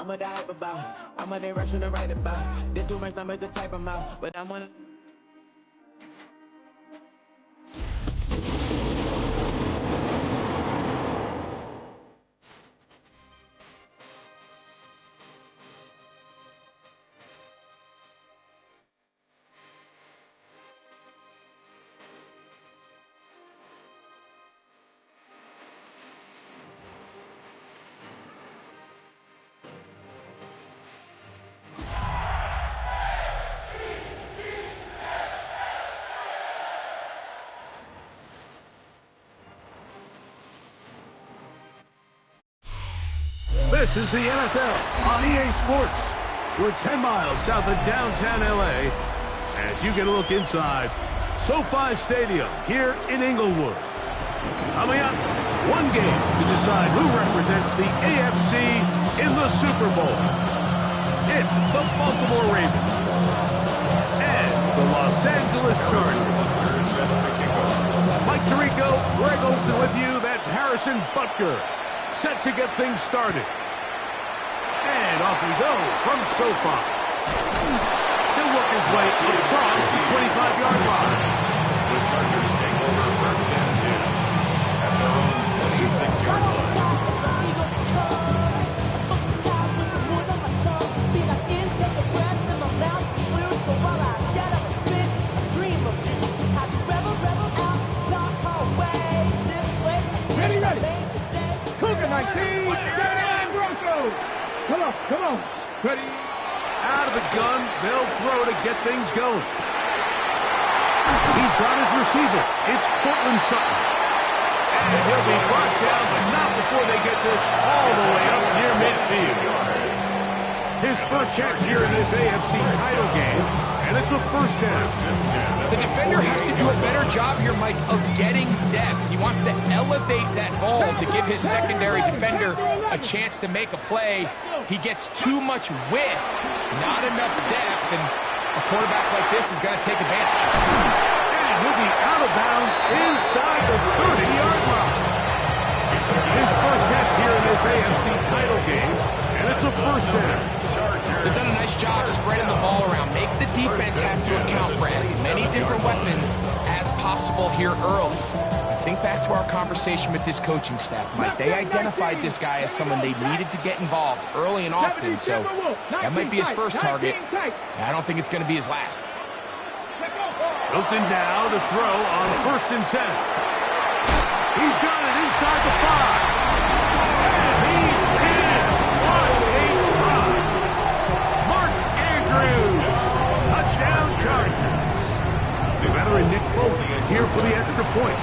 I'm a die about. I'm a they rushing to write about. Did too much numbers to type them out, but I'm one. This is the NFL on EA Sports. We're 10 miles south of downtown LA as you get a look inside SoFi Stadium here in Inglewood. Coming up, one game to decide who represents the AFC in the Super Bowl. It's the Baltimore Ravens and the Los Angeles Chargers. Mike Tirico, Greg Olson with you. That's Harrison Butker, set to get things started. And off we go from SoFi. He'll work his way across the 25-yard line. The Chargers take over first and 10 at their own 26-yard line. Ready. Cougar 19, 79 Broncos. Come on. Ready. Out of the gun, they'll throw to get things going. He's got his receiver. It's Cortland Sutton. And he'll be brought down, but not before they get this all the way up near midfield. His first catch here in this AFC title game, and it's a first down. The defender has to do a better job here, Mike, of getting depth. He wants to elevate that ball to give his secondary defender a chance to make a play. He gets too much width, not enough depth, and a quarterback like this is going to take advantage. And he'll be out of bounds inside the 30-yard line. His first catch here in this AFC title game, and it's a first down. They've done a nice job spreading the ball around. Make the defense have to account for as many different weapons as possible here early. Think back to our conversation with this coaching staff, Mike. They identified this guy as someone they needed to get involved early and often, so that might be his first target. I don't think it's going to be his last. Hilton now to throw on first and 10. He's got it inside the 5. And he's in. What a drive. Mark Andrews. Touchdown Chargers. The veteran Nick Foley here for the extra point.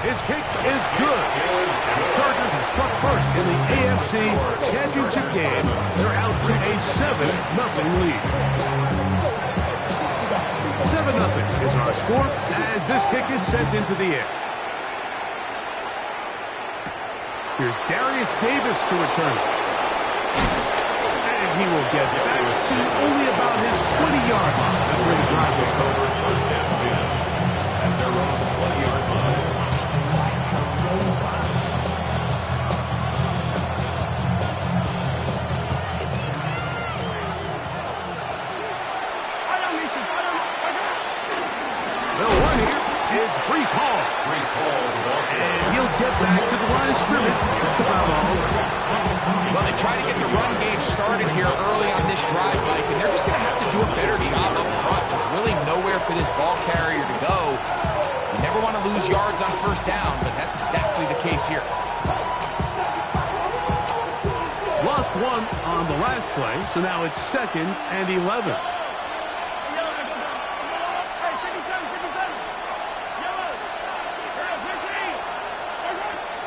His kick is good. And the Chargers have struck first in the AFC Championship game. They're out to a 7-0 lead. 7-0 is our score as this kick is sent into the air. Here's Darius Davis to return. And he will get back to only about his 20-yard line. That's where the drive will start. First and 10 at their own 20-yard line. It's Breece Hall. And he'll get back to the line of scrimmage. That's about all. Well, they try to get the run game started here early on this drive, Mike, and they're just going to have to do a better job up front. There's really nowhere for this ball carrier to go. You never want to lose yards on first down, but that's exactly the case here. Lost one on the last play, so now it's 2nd and 11.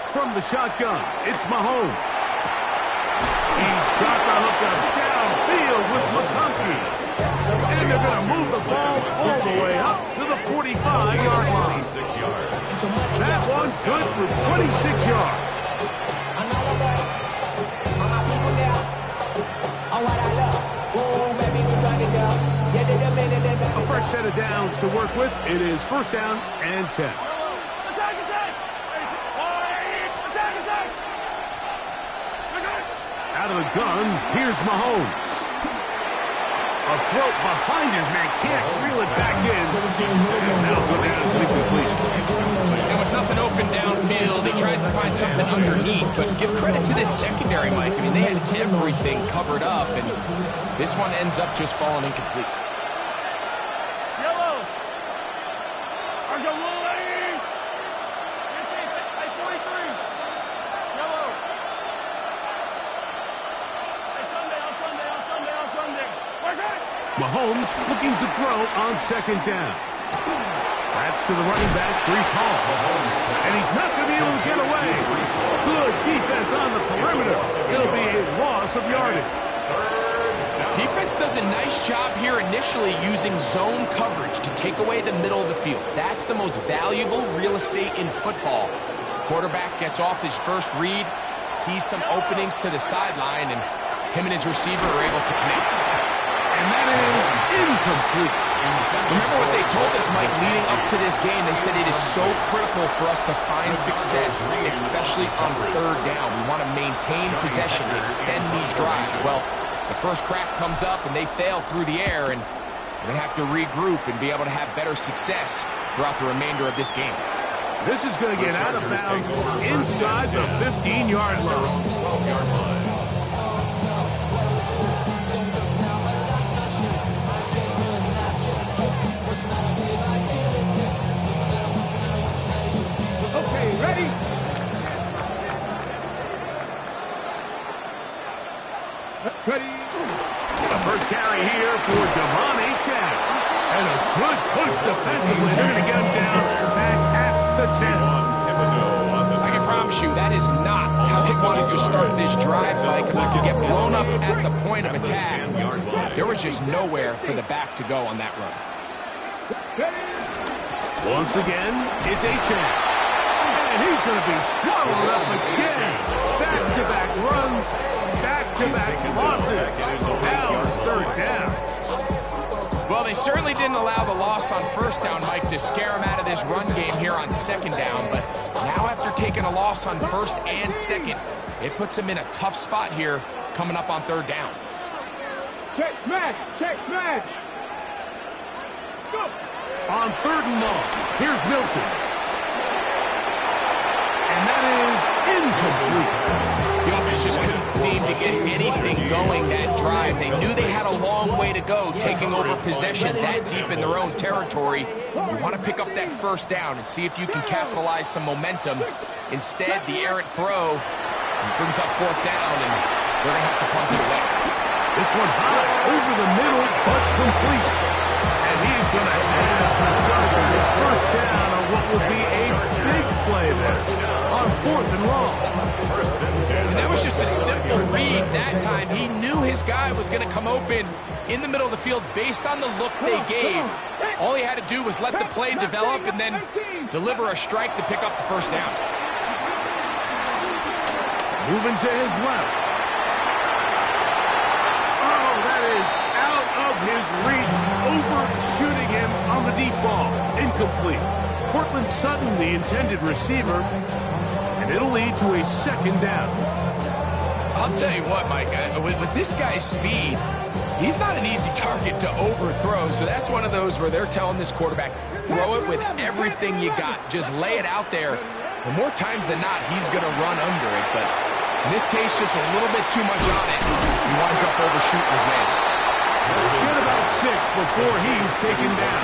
From the shotgun, it's Mahomes. He's got the hookup downfield with McConkey. And they're going to move the ball all the way up to the 45-yard line. 26 yards. That one's good for 26 yards. A fresh set of downs to work with. It is first down and 10. Out of the gun. Here's Mahomes. A throw behind his man. Can't reel it back in. And that'll go down as an incompletion. And with nothing open downfield, he tries to find something underneath. But give credit to this secondary, Mike. I mean, they had everything covered up, and this one ends up just falling incomplete. Yellow. Argo Lily. It's 43. Yellow. Sunday. Mahomes looking to throw on second down. That's to the running back, Breece Hall. And he's not going to be able to get away. Good defense on the perimeter. It'll be a loss of yardage. Defense does a nice job here initially using zone coverage to take away the middle of the field. That's the most valuable real estate in football. Quarterback gets off his first read, sees some openings to the sideline, and him and his receiver are able to connect. And that is incomplete. Remember what they told us, Mike, leading up to this game? They said it is so critical for us to find success, especially on third down. We want to maintain possession, extend these drives. Well, the first crack comes up and they fail through the air, and they have to regroup and be able to have better success throughout the remainder of this game. This is going to get out of bounds inside the 15-yard line. 12-yard line. Okay, ready? Ready. The first carry here for Devon Achane. And a good push defensively. They're going to get him down back at the 10. I can promise you that is not how they wanted to start this drive, Mike. To get blown up at the point of attack, there was just nowhere for the back to go on that run. Once again, it's Achane. And he's going to be swallowed up again. Back-to-back runs, back-to-back losses. Now third down. Well, they certainly didn't allow the loss on first down, Mike, to scare him out of this run game here on second down. But now after taking a loss on first and second, it puts him in a tough spot here coming up on third down. Check man. Go. On third and long, here's Milton. And that is incomplete. The offense just couldn't seem to get anything going that drive. They knew they had a long way to go taking over possession that deep in their own territory. You want to pick up that first down and see if you can capitalize some momentum. Instead, the errant throw brings up fourth down, and they're going to have to punt it away. This one high over the middle, but complete. And he's going to have to justin his first down on what would be a big play there on fourth and long. And that was just a simple read that time. He knew his guy was going to come open in the middle of the field based on the look they gave. All he had to do was let the play develop and then deliver a strike to pick up the first down. Moving to his left. Oh, that is out of his reach, overshooting him on the deep ball. Incomplete. Cortland Sutton, the intended receiver, and it'll lead to a second down. I'll tell you what, Mike, with this guy's speed, he's not an easy target to overthrow, so that's one of those where they're telling this quarterback, throw it with everything you got. Just lay it out there. And more times than not, he's going to run under it, but in this case, just a little bit too much on it. He winds up overshooting his man. Get about 6 before he's taken down.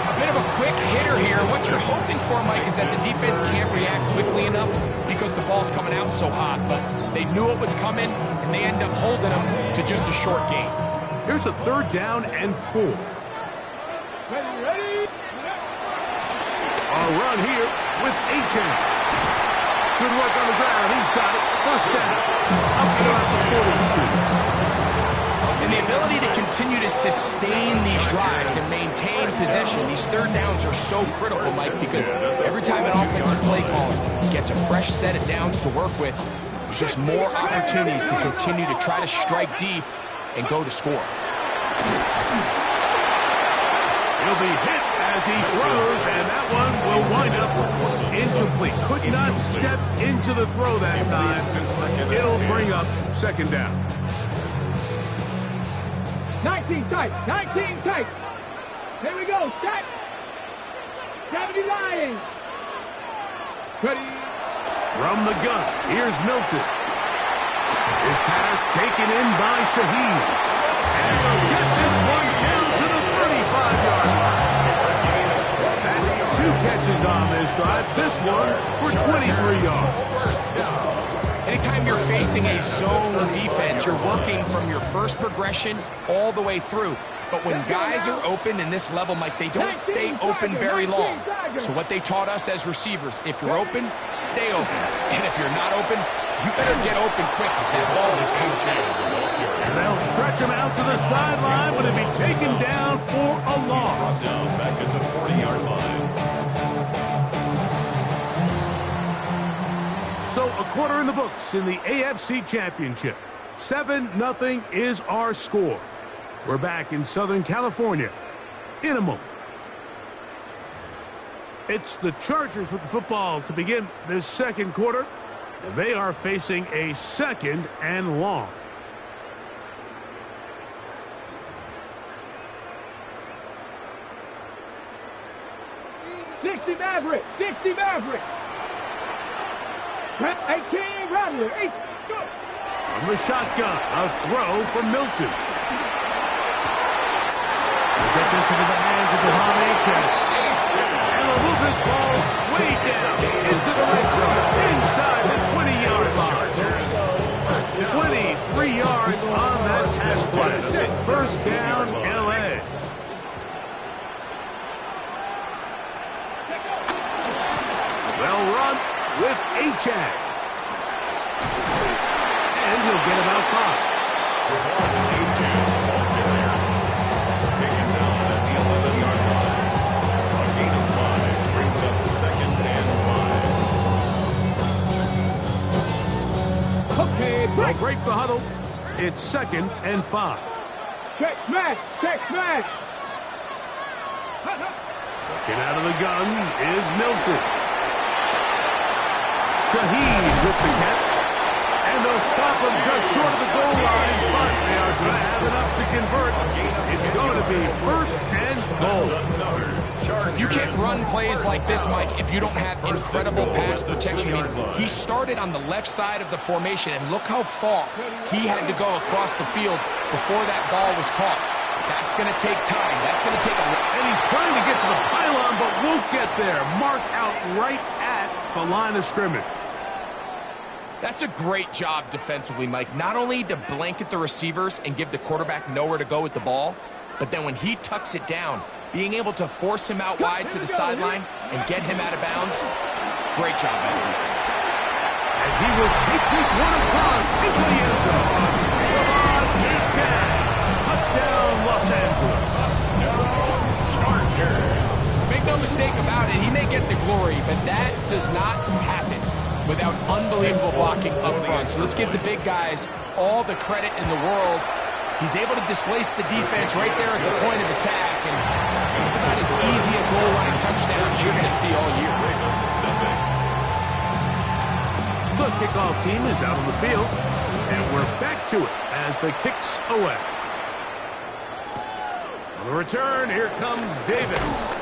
A bit of a quick hitter here. What you're hoping for, Mike, is that the defense can't react quickly enough because the ball's coming out so hot. But they knew it was coming, and they end up holding them to just a short gain. Here's a third down and 4. Ready. A run here with Achane. Good work on the ground. He's got it. First down. Up the 42. And the ability to continue to sustain these drives and maintain possession, these third downs are so critical, Mike, because every time an offensive play caller gets a fresh set of downs to work with, there's just more opportunities to continue to try to strike deep and go to score. He'll be hit as he throws, and that one will wind up incomplete. Could not step into the throw that time. It'll bring up second down. 19 tight, 19 tight. Here we go, set. 70 Lions. Ready. From the gun, here's Milton. His pass taken in by Shaheed. And he'll get this one down to the 35-yard line. That's 2 catches on this drive. This one for 23 yards. Anytime you're facing a zone defense, you're working from your first progression all the way through. But when guys are open in this level, Mike, they don't stay open very long. So what they taught us as receivers, if you're open, stay open. And if you're not open, you better get open quick because that ball is coming down. And they'll stretch him out to the sideline, but he'll be taken down for a loss. Down back at the 40-yard line. So a quarter in the books in the AFC Championship. 7-0 is our score. We're back in Southern California in a moment. It's the Chargers with the football to begin this second quarter, and they are facing a second and long. '60 Maverick, 60 Maverick. 18 Rattler, 8, go. From the shotgun, a throw from Milton. Get this into the hands of Jahan Achane. And they'll move this ball way down into the red zone, inside the 20-yard line. 23 yards on that pass play. First down, L.A. They'll run with Achane. And he'll get about 5. They'll break the huddle. It's 2nd and 5. Check smash, check smash. Looking out of the gun is Milton. Shaheed with the catch. And they'll stop him just short of the goal line, but they are going to have enough to convert. It's going to be 1st and goal. You can't run plays like this, Mike, if you don't have incredible pass protection. I mean, he started on the left side of the formation, and look how far he had to go across the field before that ball was caught. That's going to take time. That's going to take a lot. And he's trying to get to the pylon, but won't get there. Mark out right at the line of scrimmage. That's a great job defensively, Mike. Not only to blanket the receivers and give the quarterback nowhere to go with the ball, but then when he tucks it down, being able to force him out wide to the sideline and get him out of bounds, great job by the defense. And he will take this one across into the end zone. Touchdown, Los Angeles. Make no mistake about it, he may get the glory, but that does not happen without unbelievable blocking up front. So let's give the big guys all the credit in the world. He's able to displace the defense right there at the point of attack, and it's not as easy a goal line touchdown as you're going to see all year. The kickoff team is out on the field, and we're back to it as the kicks away. On the return, here comes Davis.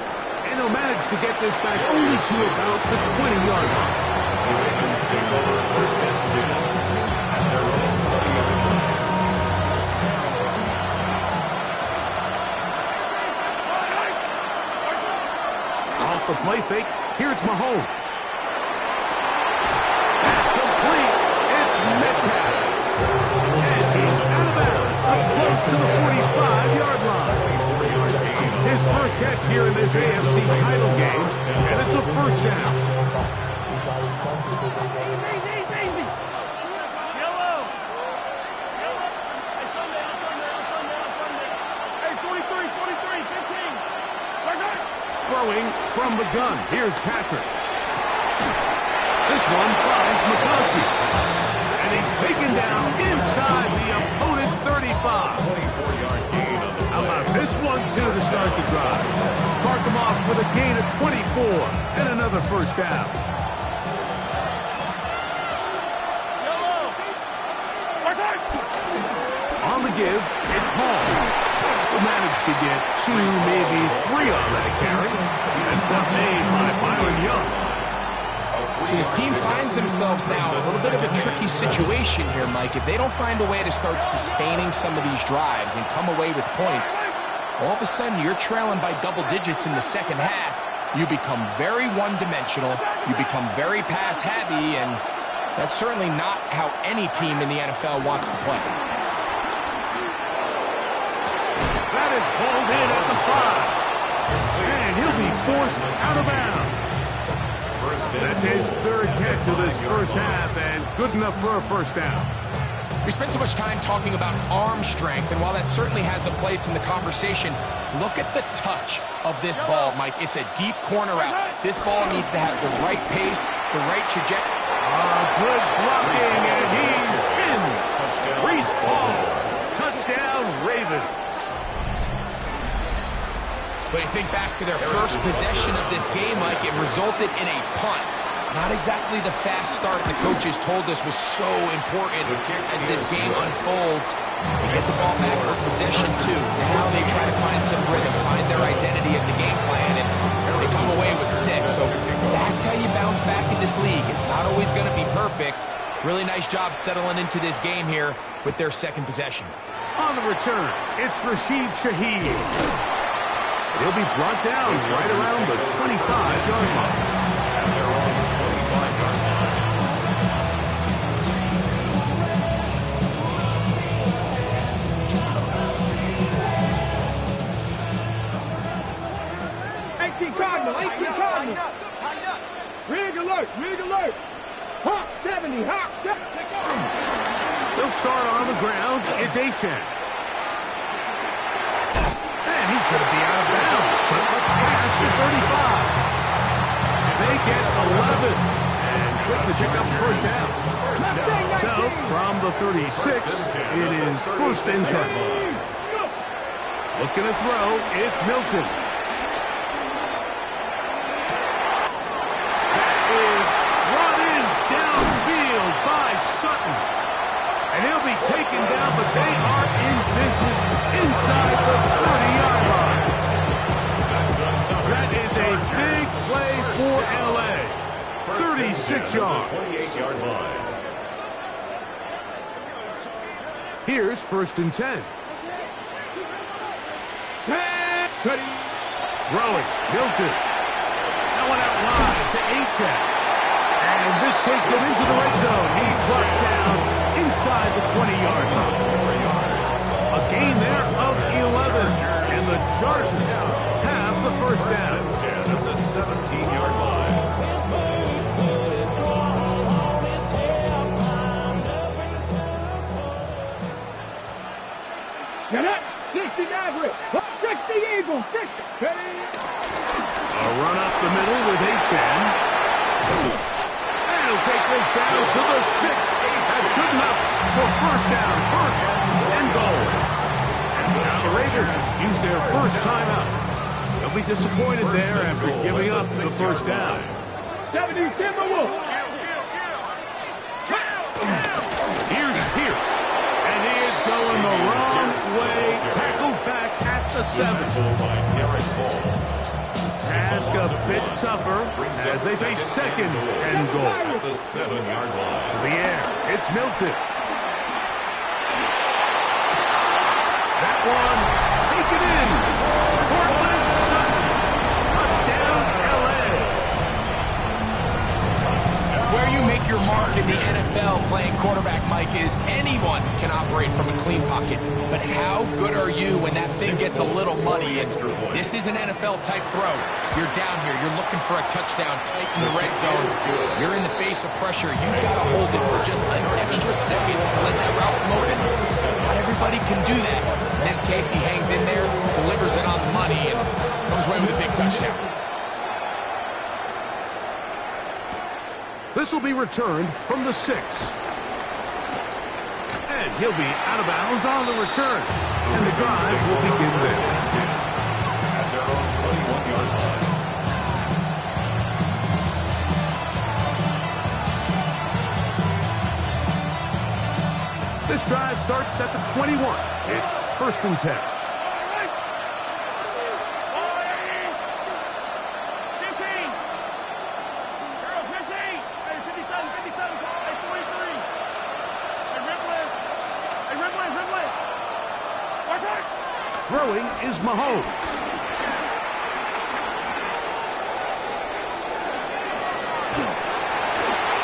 And he'll manage to get this back only to about the 20-yard line. The Ravens take over 1st and 10 at their own 20-yard line. Off the play fake, here's Mahomes. That's complete. It's Metcalf. And he's out of bounds, up close to the 45-yard line. His first catch here in this AFC title game, and it's a first down. Throwing from the gun. Here's Patrick. This one finds McConkey. And he's taken down inside the opponent's 35. How about this 1-2 to start the drive. Mark them off with a gain of 24 and another first down. On the give, it's Hall. Will manage to get 2, maybe 3 on that carry. That's not made by Byron Young. So his team finds themselves now in a little bit of a tricky situation here, Mike. If they don't find a way to start sustaining some of these drives and come away with points, all of a sudden you're trailing by double digits in the second half. You become very one-dimensional. You become very pass-heavy, and that's certainly not how any team in the NFL wants to play. That is hauled in at the 5. And he'll be forced out of bounds. That's his third catch of this first half, and good enough for a first down. We spent so much time talking about arm strength, and while that certainly has a place in the conversation, look at the touch of this ball, Mike. It's a deep corner route. This ball needs to have the right pace, the right trajectory. Good blocking, and he's in. Reese Ball. Touchdown, Ravens. But I think back to their first possession of this game, Mike, it resulted in a punt. Not exactly the fast start the coaches told us was so important as this game unfolds. They get the ball back for possession 2. Now they try to find some rhythm, find their identity of the game plan, and they come away with 6. So that's how you bounce back in this league. It's not always going to be perfect. Really nice job settling into this game here with their second possession. On the return, it's Rashid Shaheed. He'll be brought down right around the 25-yard line. And they're on the 25-yard line. Cardinal. Rig alert. Hawk 70, Hawk 70. They'll start on the ground. It's Achane. And he's going to be out of bounds. But up past the 35. They get 11. And quick to pick up the first down. So, from the 36, it is first and 10. Looking to throw, it's Milton. That is run in downfield by Sutton. And he'll be taken down, but they are in business inside the 30-yard line. That is a big play for L.A. 36 yards. 28-yard line. Here's first and 10. Throwing, Milton. That one out wide to Achane. And this takes him into the red zone. He's brought down inside the 20-yard line. A gain there of 11. And the Chargers have the first down. 10 at the 17-yard line. Get up. 60 Maverick. 60 Eagles. 60. A run up the middle with Achane. And he'll take this down to the 6. That's good enough for first down. First and goal. Now the Raiders use their first timeout. They'll be disappointed there after giving up the first down. 70 Timberwolves. Here's Pierce. And he is going the wrong way. Tackled back at the 7. Task a bit tougher as they face second and goal. At the 7-yard line. To the air, it's Milton. That one, taken in. Portland Sutton. Touchdown, L.A. Where you make your mark in the NFL playing quarterback, Mike, is anyone can operate from a clean pocket. But how good are you when that thing gets a little muddy? And this is an NFL-type throw. You're down here. You're looking for a touchdown tight in the red zone. You're in the face of pressure. You've got to hold it for just an extra second to let that route come open. Not everybody can do that. In this case, he hangs in there, delivers it on the money, and comes away with a big touchdown. This will be returned from the 6. And he'll be out of bounds on the return. And the drive will begin there. starts at the 21. It's 1st and 10. Throwing is Mahomes.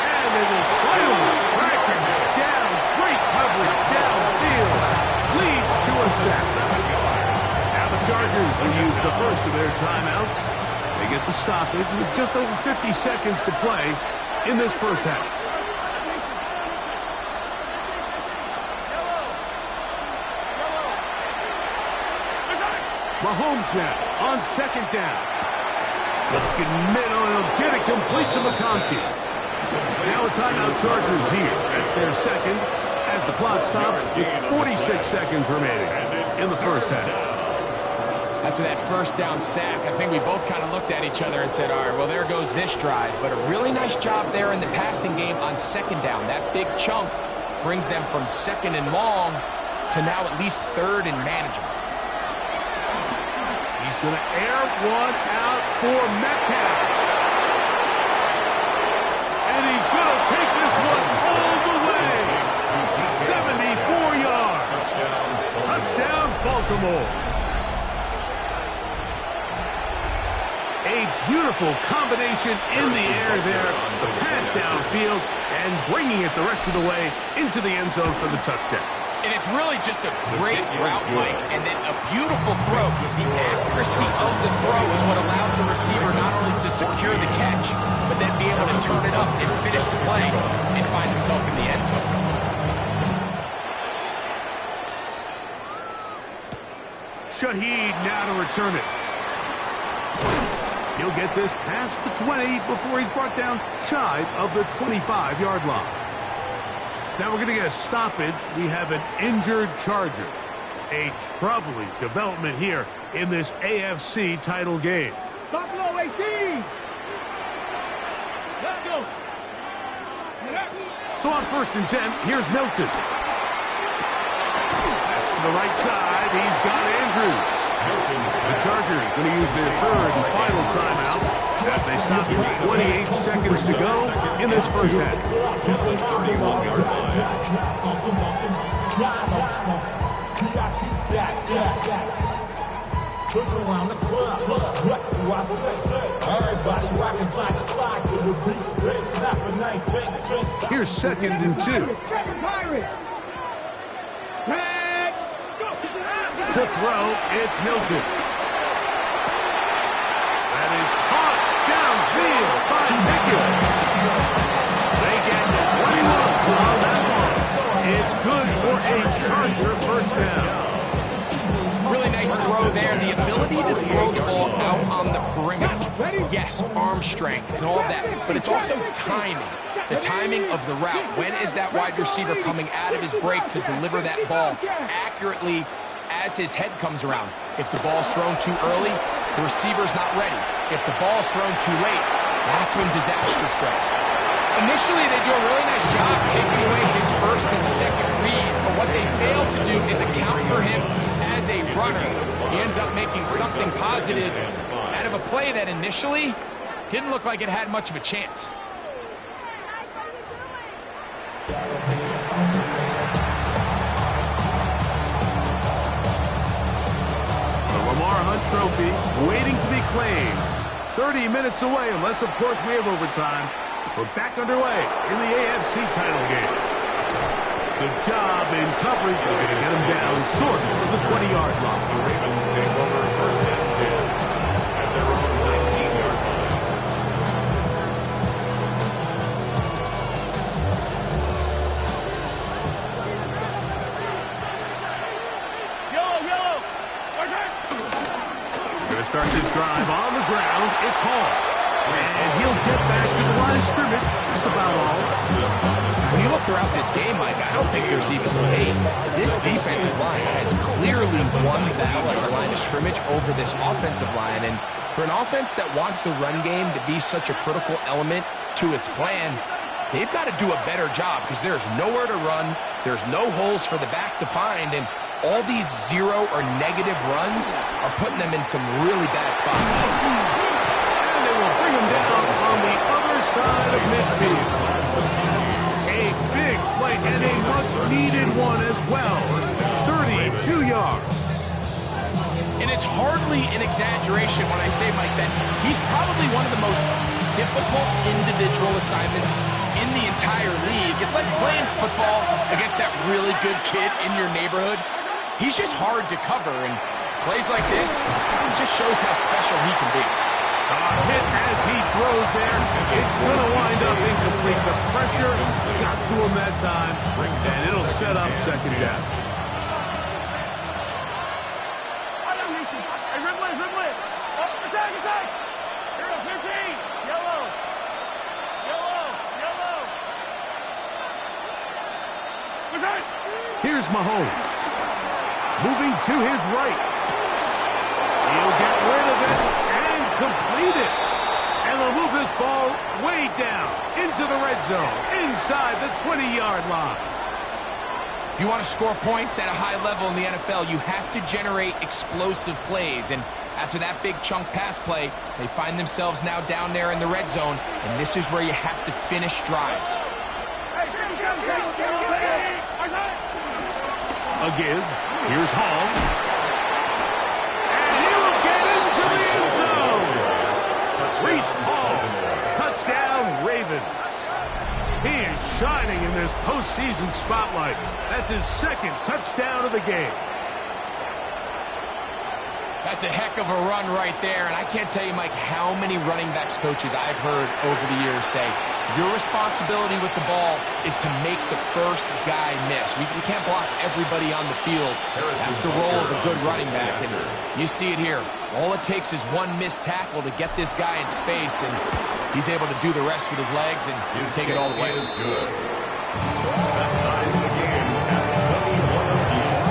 And they will finally track him down. Great coverage downfield. Leads to a sack. Now the Chargers will use the first of their timeouts. They get the stoppage with just over 50 seconds to play in this first half. Mahomes now on 2nd down. Looking middle, and he'll get it complete to McConkey. Now a timeout Chargers here. That's their second as the clock stops with 46 seconds remaining in the first half. After that first down sack, I think we both kind of looked at each other and said, all right, well, there goes this drive. But a really nice job there in the passing game on 2nd down. That big chunk brings them from 2nd and long to now at least 3rd and manageable. He's going to air one out for Metcalf. And he's going to take this one all the way. 74 yards. Touchdown, Baltimore. A beautiful combination in the air there. The pass downfield and bringing it the rest of the way into the end zone for the touchdown. And it's really just a great route, Mike, and then a beautiful throw. The accuracy of the throw is what allowed the receiver not only to secure the catch, but then be able to turn it up and finish the play and find himself in the end zone. Shaheed now to return it. He'll get this past the 20 before he's brought down shy of the 25-yard line. Now we're going to get a stoppage. We have an injured Charger. A troubling development here in this AFC title game. Buffalo 18. Let's go. So on 1st and 10, here's Milton. That's to the right side. He's got Andrews. The Chargers going to use their 3rd and final timeout as they stop with 28 seconds to go in this first half. Here's 2nd and 2. To throw, it's Milton. That is caught downfield by Nichols. They get 21 on that one. It's good for a Charger first down. Really nice throw there. The ability to throw the ball out on the perimeter. Yes, arm strength and all that, but it's also timing. The timing of the route. When is that wide receiver coming out of his break to deliver that ball accurately as his head comes around? If the ball's thrown too early, the receiver's not ready. If the ball's thrown too late, that's when disaster strikes. Initially, they do a really nice job taking away his 1st and 2nd read, but what they fail to do is account for him as a runner. He ends up making something positive out of a play that initially didn't look like it had much of a chance. Lamar Hunt Trophy waiting to be claimed. 30 minutes away, unless, of course, we have overtime. We're back underway in the AFC title game. Good job in coverage. They're going to get him down short of the 20-yard line. The Ravens take over 1st and 10 at their own 19-yard line. Start this drive on the ground. It's Hall. And he'll get back to the line of scrimmage. That's about all. When you look throughout this game, Mike, I don't think there's even debate. This defensive line has clearly won the battle at the line of scrimmage over this offensive line. And for an offense that wants the run game to be such a critical element to its plan, they've got to do a better job because there's nowhere to run, There's no holes for the back to find, and all these zero or negative runs are putting them in some really bad spots. And they will bring him down on the other side of midfield. A big play and a much-needed one as well. 32 yards. And it's hardly an exaggeration when I say, Mike, that he's probably one of the most difficult individual assignments in the entire league. It's like playing football against that really good kid in your neighborhood. He's just hard to cover, and plays like this, it just shows how special he can be. Hit as he throws there. It's going to wind up incomplete. The pressure got to him that time, and it'll set up second down. Here's Mahomes. Moving to his right. He'll get rid of it and complete it. And they'll move this ball way down into the red zone, inside the 20-yard line. If you want to score points at a high level in the NFL, you have to generate explosive plays. And after that big chunk pass play, they find themselves now down there in the red zone, and this is where you have to finish drives. A give. Here's Hall. And he will get into the end zone. Reese Hall. Touchdown, Ravens. He is shining in this postseason spotlight. That's his second touchdown of the game. That's a heck of a run right there, and I can't tell you, Mike, how many running backs coaches I've heard over the years say, your responsibility with the ball is to make the first guy miss. We can't block everybody on the field. That's the role of a good running back, and you see it here. All it takes is one missed tackle to get this guy in space, and he's able to do the rest with his legs and take it all the way. Is good. That ties the game at 21 apiece.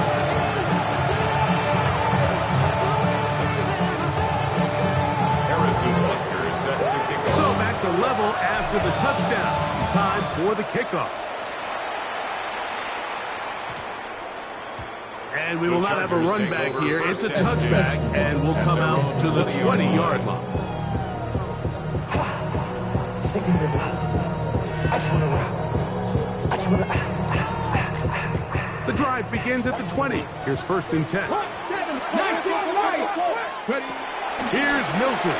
Set to kick off. So back to level after the touchdown. Time for the kickoff. And we will not have a run back here. It's a touchback, and we'll come out to the 20-yard line. The drive begins at the 20. Here's 1st and 10. Here's Milton.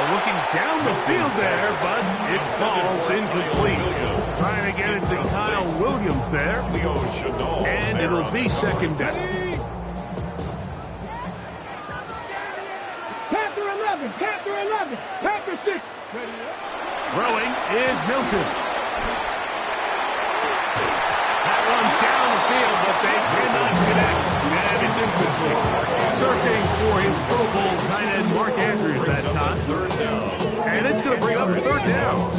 Looking down the field there, but it falls incomplete. Trying to get it to Kyle Williams there. And it'll be second down. Panther 11, Panther 11, Panther 6. Throwing is Milton. That one down the field, but they cannot connect. And it's incomplete. Searching for his Pro Bowl tight end Mark Andrews that time. And it's going to bring up 3rd down.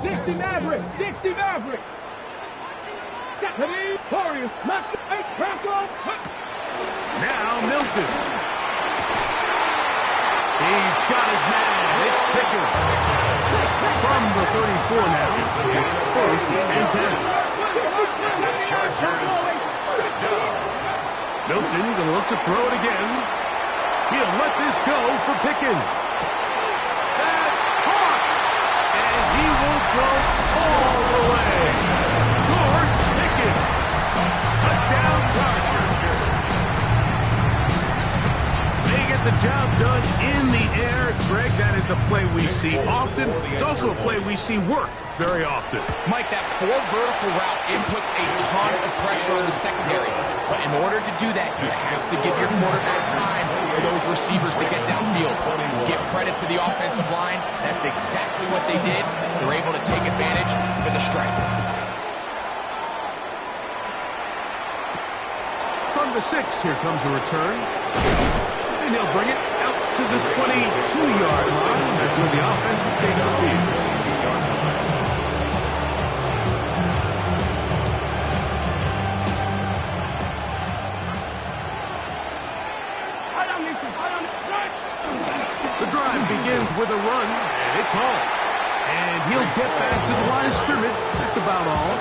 60 Maverick, 60 Maverick. Stephanie Warriors, Now Milton. He's got his man. It's Pickens. From the 34 now. It's 1st and 10. Chargers first down. Milton going to look to throw it again. He'll let this go for Pickens. That's caught. And he will go all the way. George Pickens. Touchdown Chargers. They get the job done in the air. Greg, that is a play we see often. It's also a play we see work very often. Mike, that 4 vertical route inputs a ton of pressure on the secondary. But in order to do that, you have to give your quarterback time for those receivers to get downfield. Give credit to the offensive line. That's exactly what they did. They're able to take advantage for the strike. From the 6, here comes a return. And he'll bring it out to the 22-yard line. That's where the offense will take the field. The drive begins with a run, and it's Hall. And he'll get back to the line of scrimmage. That's about all.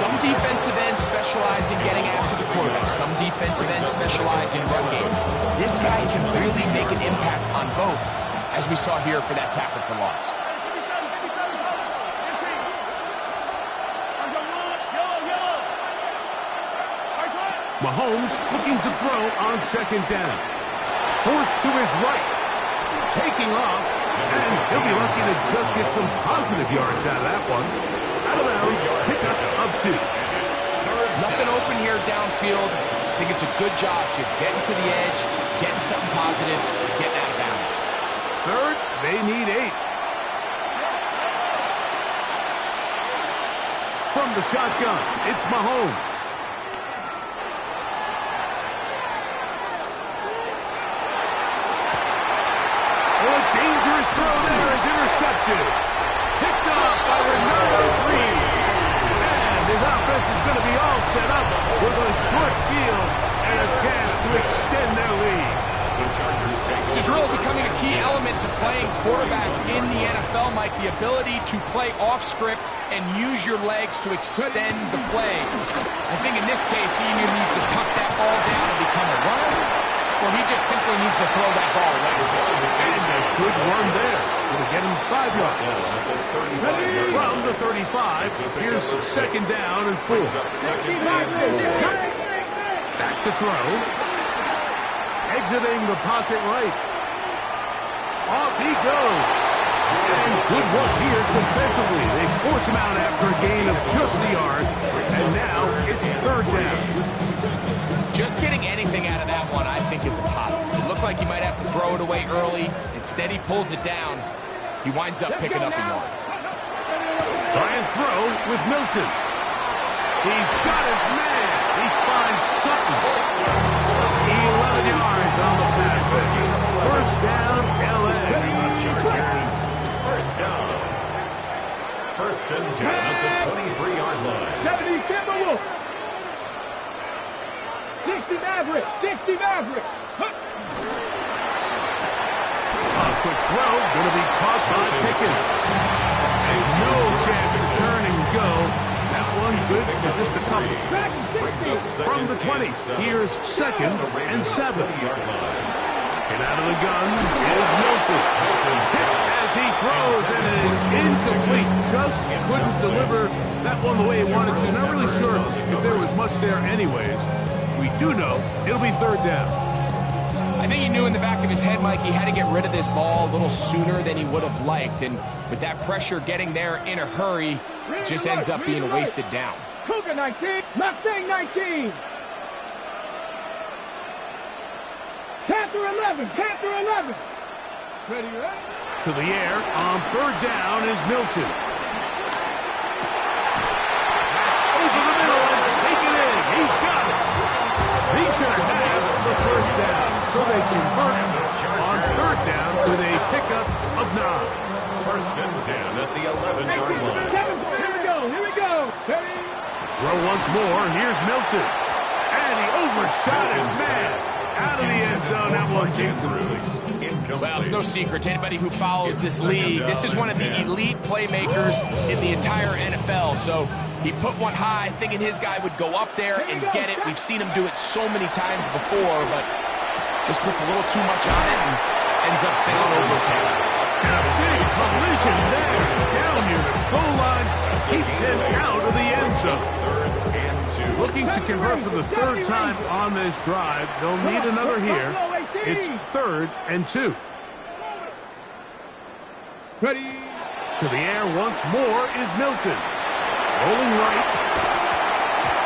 Some defensive ends specialize in getting after the quarterback. Some defensive ends specialize in run game. This guy can really make an impact on both, as we saw here for that tackle for loss. Mahomes looking to throw on second down. Forced to his right. Taking off. And he'll be lucky to just get some positive yards out of that one. Out of bounds. Pickup of 2. Nothing open here downfield. I think it's a good job just getting to the edge, getting something positive, getting out of bounds. Third, they need 8. From the shotgun, it's Mahomes. A dangerous throw there is intercepted. Picked up by Renardo Green. And his offense is going to be all set up with a short field and a chance to extend their lead. This is really becoming a key element to playing quarterback in the NFL, Mike, the ability to play off script and use your legs to extend the play. I think in this case, he either needs to tuck that ball down and become a runner, or he just simply needs to throw that ball away. And a good run there. It'll get him 5 yards. From the 35, here's second down and 4. Back to throw. Exiting the pocket right. Off he goes. And good work here defensively. They force him out after a gain of just a yard. And now it's third down. Just getting anything out of that one, I think, is a positive. It looked like he might have to throw it away early. Instead, he pulls it down. He winds up picking up a yard. Try and throw with Milton. He's got his man. He finds Sutton. 11 yards on the pass. First down, L.A. First down. First and 10 at the 23-yard line. 70 Timberwolves. 60 Maverick. 60 Maverick. A quick throw, going to be caught by Pickens. And no chance to turn and go. That one good for just a couple. From the 20, here's second and 7. And out of the gun is Milton. Hit as he throws, and it is incomplete. Just couldn't deliver that one the way he wanted to. Not really sure if there was much there anyways. We do know it'll be third down. I think he knew in the back of his head, Mike, he had to get rid of this ball a little sooner than he would have liked. And with that pressure getting there in a hurry, it just ends up being a wasted down. Cougar 19, Mustang 19. Panther 11, Panther 11. Ready, right? To the air on third down is Milton. Over the middle and take it in. He's got it. He's going to have the first down. So they convert on third down with a pickup of 9. First and 10 at the 11-yard line. Here we go, here we go. Ready? Throw once more. Here's Milton. And he overshot his man. Out of the end zone. That one's incomplete. Well, it's no secret to anybody who follows this league. This is one of the elite playmakers in the entire NFL. So he put one high, thinking his guy would go up there and get it. We've seen him do it so many times before, but just puts a little too much on it and ends up sailing over his head. And a big collision there. Down near the goal line. Keeps him out of the end zone. Looking to convert for the third time on this drive. They'll need another here. It's third and 2. Ready? To the air once more is Milton. Rolling right.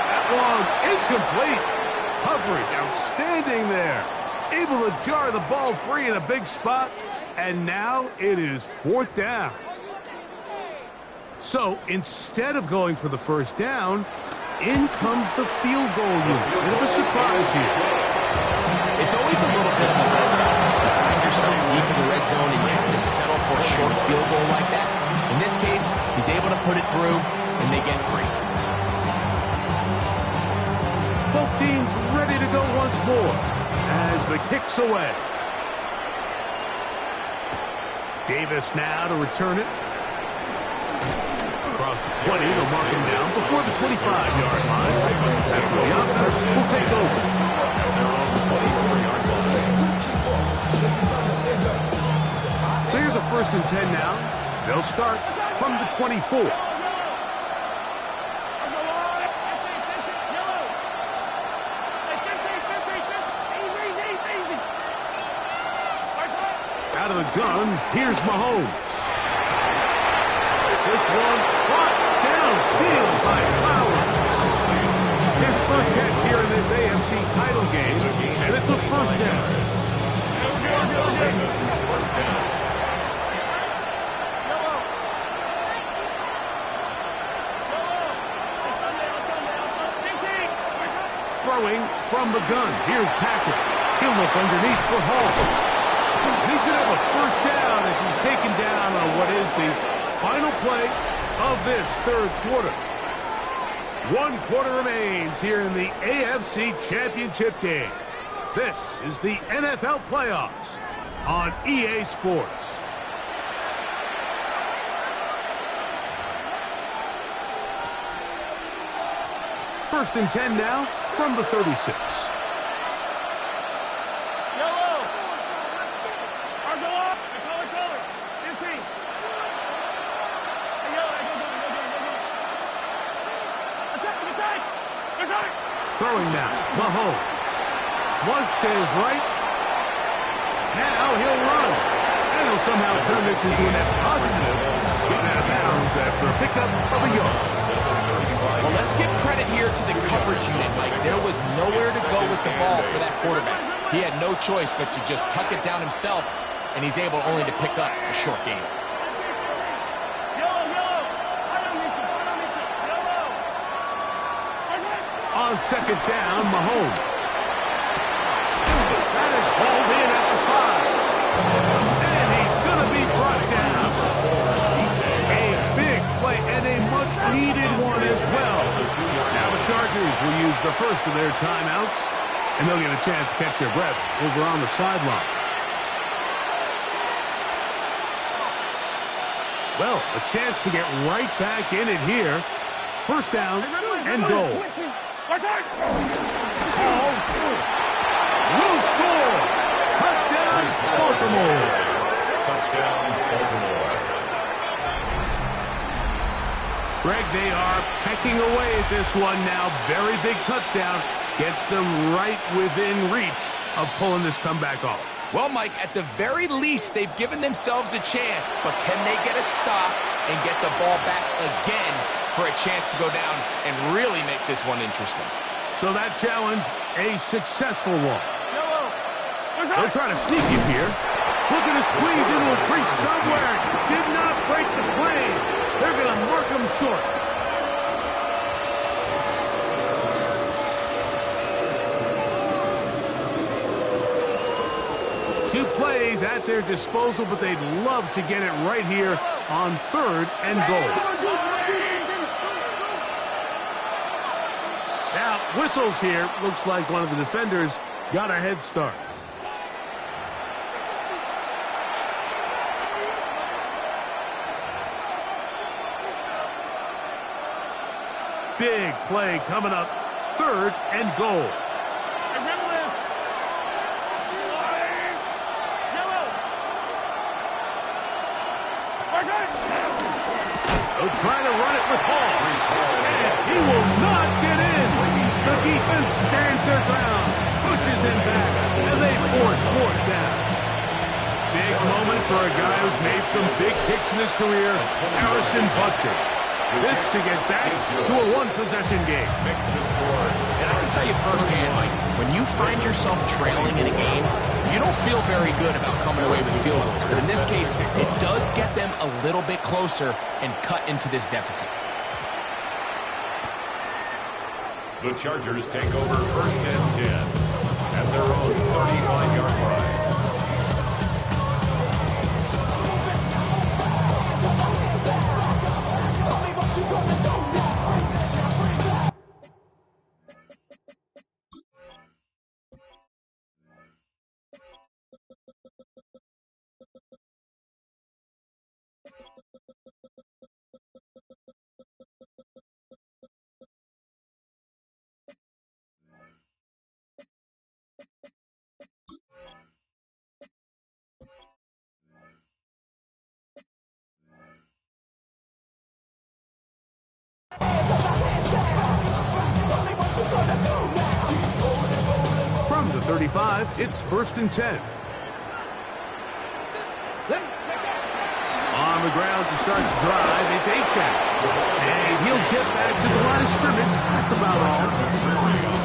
That one incomplete. Coverage outstanding there. Able to jar the ball free in a big spot. And now it is fourth down. So instead of going for the first down, in comes the field goal unit. Bit of a surprise here. It's always a little bit of a letdown. You find yourself deep in the red zone and you have to settle for a short field goal like that. In this case, he's able to put it through, and they get 3. Both teams ready to go once more as the kick's away. Davis now to return it. across the 20. They'll mark him down before the 25-yard line. That's where the offense will take over. Their own 24-yard line. So here's a 1st and 10 now. They'll start from the 24. Out of the gun, here's Mahomes. This one caught downfield by Flowers. His first catch here in this AFC title game, and it's a 1st down. First down. Throwing from the gun, here's Patrick. He'll look underneath for Hall. And he's going to have a 1st down as he's taken down on what is the final play of this 3rd quarter. 1 quarter remains here in the AFC Championship game. This is the NFL playoffs on EA Sports. First and 10 now from the 36. Throwing now, Mahomes. Flush to his right. Now he'll run. And he'll somehow turn this into a net positive. Getting out of bounds after a pickup of a yard. Well, let's give credit here to the coverage unit, Mike. There was nowhere to go with the ball for that quarterback. He had no choice but to just tuck it down himself, and he's able only to pick up a short gain. On 2nd down, Mahomes. That is hauled in at the 5. And he's going to be brought down. A big play and a much-needed one as well. Now the Chargers will use the first of their timeouts, and they'll get a chance to catch their breath over on the sideline. Well, a chance to get right back in it here. 1st down and goal. Will score. Touchdown, Baltimore. Touchdown, Baltimore. Greg, they are pecking away at this one now. Very big touchdown. Gets them right within reach of pulling this comeback off. Well, Mike, at the very least, they've given themselves a chance, but can they get a stop and get the ball back again for a chance to go down and really make this one interesting? So that challenge, a successful one. They're trying to sneak it here. Looking to squeeze into a crease somewhere. Did not break the plane. They're going to mark him short. Two plays at their disposal, but they'd love to get it right here on 3rd and goal. Now, whistles here. Looks like one of the defenders got a head start. Big play coming up. 3rd and goal. They'll try to run it with Hall. And he will not get in. The defense stands their ground, pushes him back, and they force 4th down. Big moment for a guy who's made some big kicks in his career, Harrison Butker. This to get back to a 1-possession game. And I can tell you firsthand, Mike, when you find yourself trailing in a game, you don't feel very good about coming away with field goals. But in this case, it does get them a little bit closer and cut into this deficit. The Chargers take over 1st and 10 at their own 39-yard line. 35, it's 1st and 10. On the ground to start the drive, it's Achane. And he'll get back to the line of scrimmage. That's about all.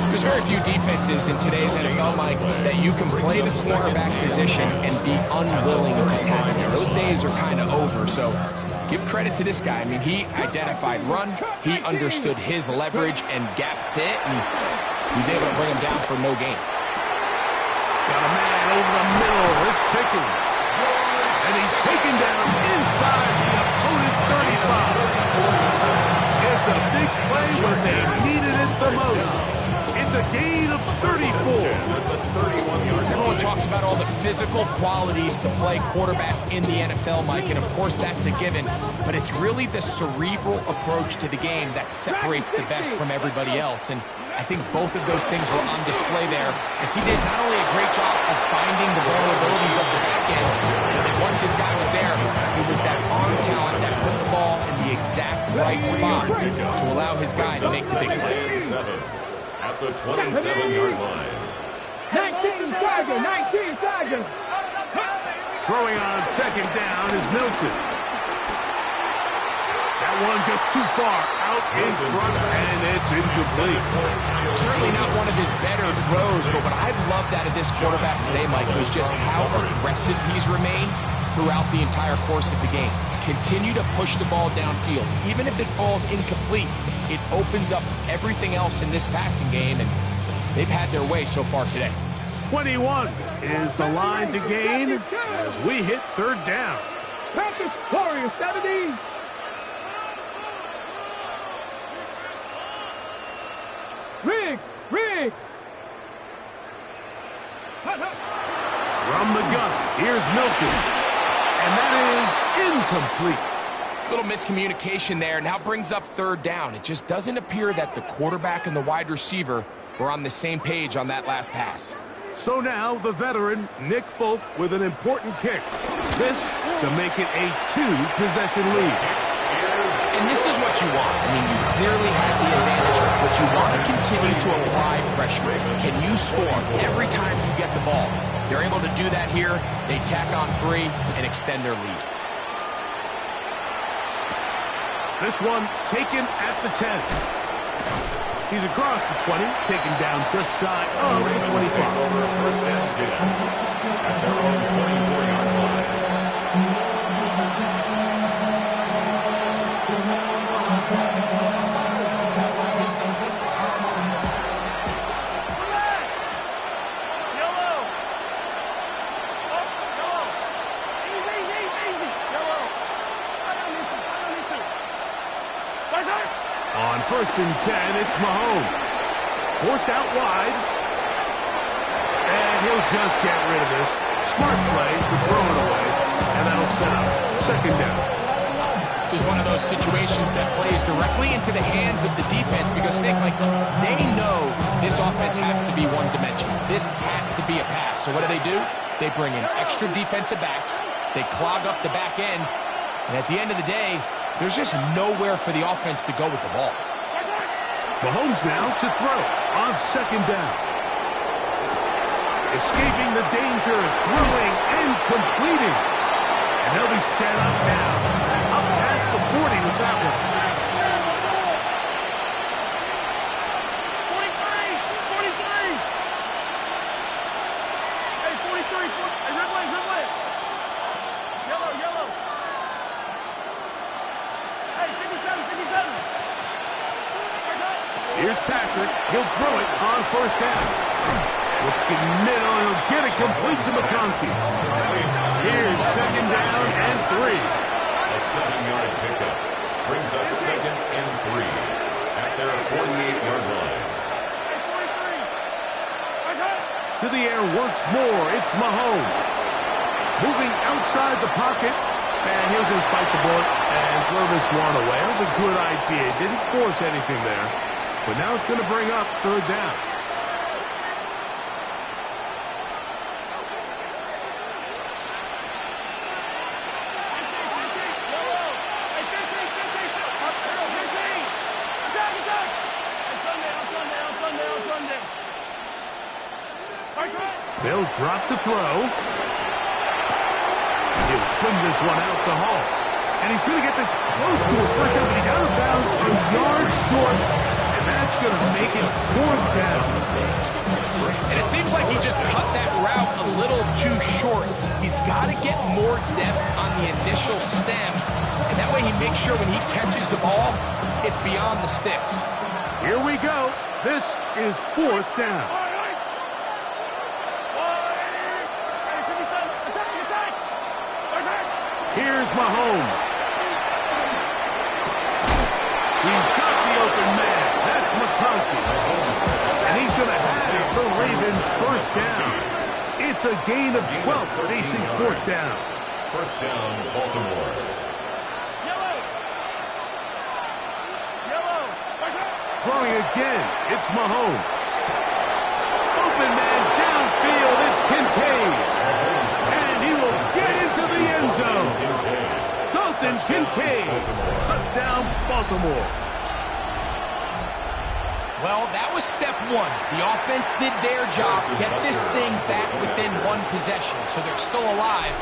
There's very few defenses in today's NFL, Mike, that you can play the cornerback position and be unwilling to tackle. Those days are kind of over, so give credit to this guy. I mean, he identified run, he understood his leverage and gap fit, and he's able to bring him down for no gain. Got a man over the middle. It's Pickens. And he's taken down inside the opponent's 35. It's a big play when they needed it the most. It's a gain of 34. Everyone talks about all the physical qualities to play quarterback in the NFL, Mike, and of course that's a given, but it's really the cerebral approach to the game that separates the best from everybody else, and I think both of those things were on display there, as he did not only a great job of finding the vulnerabilities of the back end, but then once his guy was there, it was that arm talent that put the ball in the exact right spot to allow his guy to make the big play. At the 27-yard line. 19 Tiger, 19 Tiger. Throwing on 2nd down is Milton. That one just too far out in front, and it's incomplete. Certainly not one of his better throws, but what I've loved out of this quarterback today, Mike, was just how aggressive he's remained throughout the entire course of the game. Continue to push the ball downfield. Even if it falls incomplete, it opens up everything else in this passing game, and they've had their way so far today. 21 is the line to gain as we hit 3rd down. Panthers, Warriors, 70. Riggs. From the gun, here's Milton. And that is incomplete. Little miscommunication there. Now brings up 3rd down. It just doesn't appear that the quarterback and the wide receiver were on the same page on that last pass. So now the veteran, Nick Folk, with an important kick. This to make it a 2-possession lead. And this is what you want. I mean, you clearly have the advantage, but you want to continue to apply pressure. Can you score every time you get the ball? They're able to do that here. They tack on 3 and extend their lead. This one taken at the 10. He's across the 20, taken down just shy of the 25. 1st and 10 at their own 24-yard line. On 1st and 10, it's Mahomes. Forced out wide. And he'll just get rid of this. Smart play to throw it away. And that'll set up 2nd down. This is one of those situations that plays directly into the hands of the defense because they know this offense has to be one-dimensional. This has to be a pass. So what do? They bring in extra defensive backs. They clog up the back end. And at the end of the day, there's just nowhere for the offense to go with the ball. Mahomes now to throw on 2nd down. Escaping the danger, throwing and completing. And they'll be set up now. Up past the 40 with that one. 43. Hey, 43. Hey, red leg. Yellow. Hey, 57. Here's Patrick. He'll throw it on 1st down. Looking middle. He'll get it complete to McConkey. Here's 2nd down and 3. A 7-yard pickup brings up 2nd and 3 at their 48-yard line. To the air once more. It's Mahomes. Moving outside the pocket. And he'll just bite the bullet and throw this one away. That was a good idea. Didn't force anything there. But now it's going to bring up 3rd down. They'll drop to throw. He'll swing this one out to Hall. And he's going to get this close to a first down, but he's out of bounds a yard short. And that's going to make it 4th down. And it seems like he just cut that route a little too short. He's got to get more depth on the initial stem. And that way he makes sure when he catches the ball, it's beyond the sticks. Here we go. This is 4th down. Here's Mahomes. He's got the open man. That's McConkey. And he's going to have the Ravens 1st down. It's a gain of 12 facing 4th down. 1st down, Baltimore. Throwing again, it's Mahomes. Open man downfield, it's Kincaid. And he will get into the end zone. Dalton Kincaid, touchdown Baltimore. Well, that was step 1. The offense did their job, get this thing back within 1 possession, so they're still alive.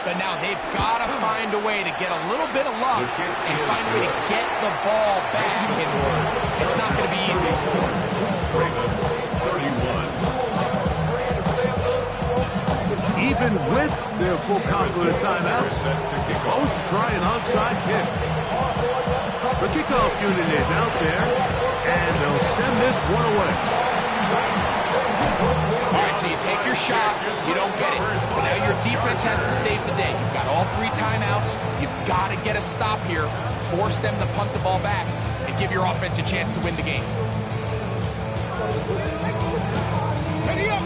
But now they've got to find a way to get a little bit of luck and find a way to get the ball back. And it's not going to be easy. Ravens, 31. Even with their full complement of timeouts, both try an onside kick. The kickoff unit is out there, and they'll send this one away. All right, so you take your shot, you don't get it. But now your defense has to save the day. You've got all 3 timeouts. You've got to get a stop here, force them to punt the ball back, and give your offense a chance to win the game. Ready up.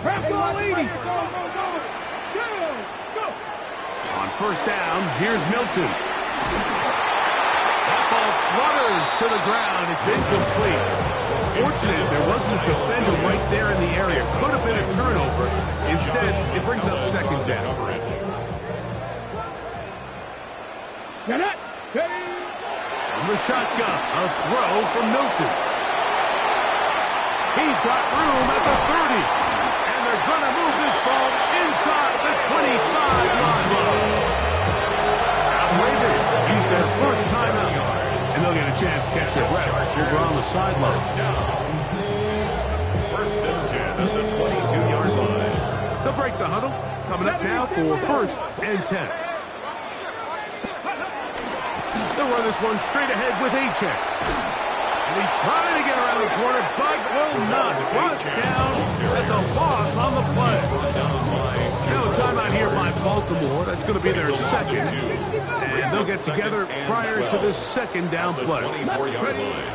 Press all 80. Go. On 1st down, here's Milton. That ball flutters to the ground. It's incomplete. Fortunate there wasn't a defender right there in the area. Could have been a turnover. Instead, it brings up 2nd down. Get it. From the shotgun, a throw from Milton. He's got room at the 30. And they're going to move this ball inside the 25-yard line. Ravens use their 1st timeout. And they'll get a chance to catch their breath over on the sideline. 1st and 10 at the 22-yard line. They'll break the huddle. Coming up now for 1st and 10. They'll run this one straight ahead with A-check. And he's trying to get around the corner, but will not. Brought down. That's a loss on the play. Now a timeout here by Baltimore. That's going to be their 2nd. And they'll get together prior to this 2nd down play. 24-yard line.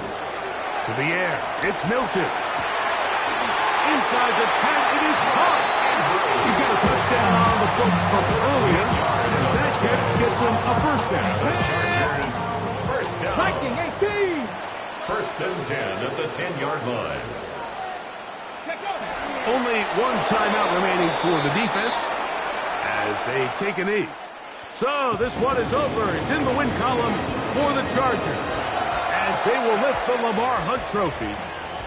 To the air. It's Milton. Inside the 10. It is caught. He's got a touchdown on the books from earlier. And that catch gets him a 1st down. The Chargers, 1st down. Viking 18. 1st and 10 at the 10-yard line. Only 1 timeout remaining for the defense as they take a knee. So this one is over. It's in the win column for the Chargers as they will lift the Lamar Hunt Trophy.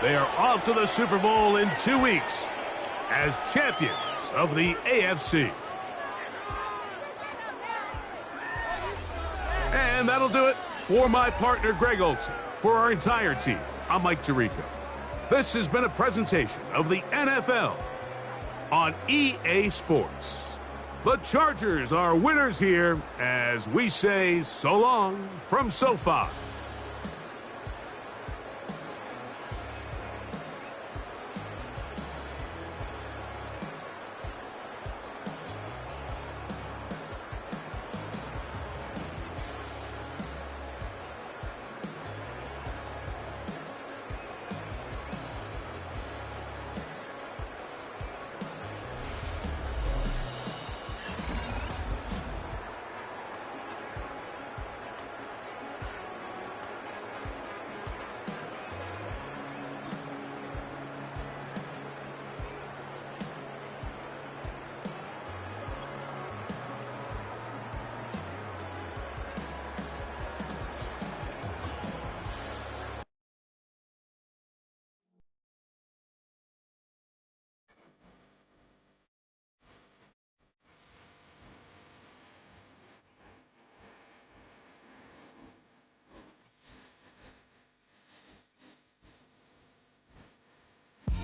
They are off to the Super Bowl in 2 weeks as champions of the AFC. And that'll do it for my partner, Greg Olson. For our entire team, I'm Mike Tirico. This has been a presentation of the NFL on EA Sports. The Chargers are winners here as we say so long from SoFi.